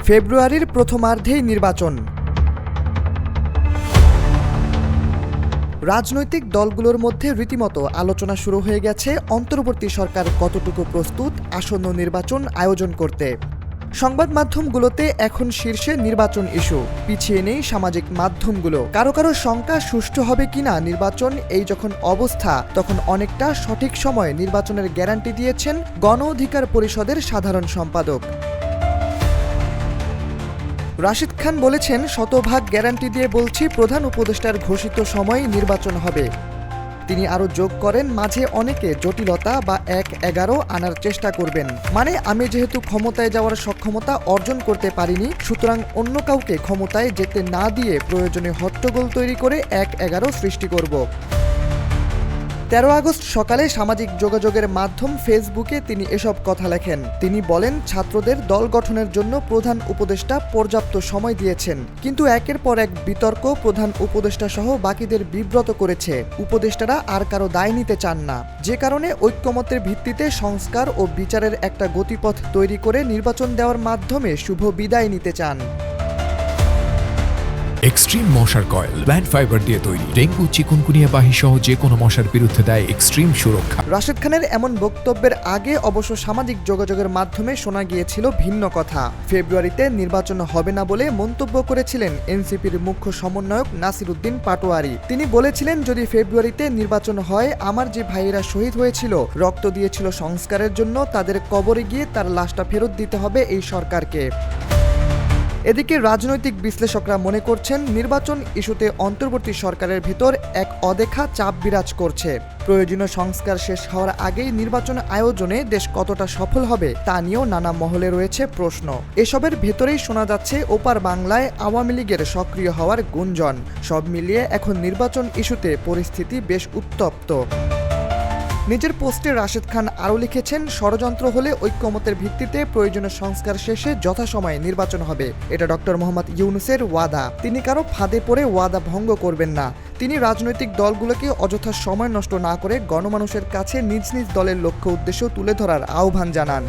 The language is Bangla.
ফেব্রুয়ারির প্রথমার্ধেই নির্বাচন। রাজনৈতিক দলগুলোর মধ্যে রীতিমতো আলোচনা শুরু হয়ে গেছে অন্তর্বর্তী সরকার কতটুকু প্রস্তুত আসন্ন নির্বাচন আয়োজন করতে। সংবাদ মাধ্যমগুলোতে এখন শীর্ষে নির্বাচন ইস্যু, পিছিয়ে নেই সামাজিক মাধ্যমগুলো। কারো কারো শঙ্কা সুষ্ঠু হবে কিনা নির্বাচন, এই যখন অবস্থা তখন অনেকটা সঠিক সময়ে নির্বাচনের গ্যারান্টি দিয়েছেন গণ অধিকার পরিষদের সাধারণ সম্পাদক রাশিদ খান বলেছেন, শতভাগ গ্যারান্টি দিয়ে বলছি প্রধান উপদেষ্টার ঘোষিত সময়ে নির্বাচন হবে। তিনি আরও যোগ করেন, মাঝে অনেকে জটিলতা বা ১-১১ আনার চেষ্টা করবেন, মানে আমি যেহেতু ক্ষমতায় যাওয়ার সক্ষমতা অর্জন করতে পারিনি, সুতরাং অন্য কাউকে ক্ষমতায় যেতে না দিয়ে প্রয়োজনে হট্টগোল তৈরি করে ১-১১ সৃষ্টি করব। ১৩ আগস্ট সকালে সামাজিক যোগাযোগের মাধ্যম ফেসবুকে তিনি এসব কথা লেখেন। তিনি বলেন, ছাত্রদের দল গঠনের জন্য প্রধান উপদেষ্টা পর্যাপ্ত সময় দিয়েছেন, কিন্তু একের পর এক বিতর্ক প্রধান উপদেষ্টা সহ বাকিদের বিব্রত করেছে। উপদেষ্টারা আর কারো দায় নিতে চান না, যে কারণে ঐক্যমতের ভিত্তিতে সংস্কার ও বিচারের একটা গতিপথ তৈরি করে নির্বাচন দেওয়ার মাধ্যমে শুভ বিদায় নিতে চান। এক্সট্রিম মশার কয়েল প্ল্যান্ট ফাইবার দিয়ে তৈরি, ডেঙ্গু চিকুনগুনিয়া বাহি সহ যে কোনো মশার বিরুদ্ধে দেয় এক্সট্রিম সুরক্ষা। রাশিদ খানের এমন বক্তব্যের আগে অবশ্য সামাজিক যোগাযোগের মাধ্যমে শোনা গিয়েছিল ভিন্ন কথা। ফেব্রুয়ারিতে নির্বাচন হবে না বলে মন্তব্য করেছিলেন এনসিপির মুখ্য সমন্বয়ক নাসির উদ্দিন পাটোয়ারি। তিনি বলেছিলেন, যদি ফেব্রুয়ারিতে নির্বাচন হয়, আমার যে ভাইয়েরা শহীদ হয়েছিল, রক্ত দিয়েছিল সংস্কারের জন্য, তাদের কবরে গিয়ে তার লাশটা ফেরত দিতে হবে এই সরকারকে। এদিকে রাজনৈতিক বিশ্লেষকরা মনে করছেন, নির্বাচন ইস্যুতে অন্তর্বর্তী সরকারের ভিতর এক অদেখা চাপ বিরাজ করছে। প্রয়োজনীয় সংস্কার শেষ হওয়ার আগেই নির্বাচন আয়োজনে দেশ কতটা সফল হবে তা নিয়েও নানা মহলে রয়েছে প্রশ্ন। এসবের ভেতরেই শোনা যাচ্ছে ওপার বাংলায় আওয়ামী লীগের সক্রিয় হওয়ার গুঞ্জন। সব মিলিয়ে এখন নির্বাচন ইস্যুতে পরিস্থিতি বেশ উত্তপ্ত। নিজের পোস্টে রাশিদ খান আরও লিখেছেন, ষড়যন্ত্র হলে ঐক্যমতের ভিত্তিতে প্রয়োজনীয় সংস্কার শেষে যথাসময়ে নির্বাচন হবে। এটা ডক্টর মোহাম্মদ ইউনূসের ওয়াদা। তিনি কারো ফাঁদে পড়ে ওয়াদা ভঙ্গ করবেন না। তিনি রাজনৈতিক দলগুলোকে অযথা সময় নষ্ট না করে গণমানুষের কাছে নিজ নিজ দলের লক্ষ্য উদ্দেশ্য তুলে ধরার আহ্বান জানান।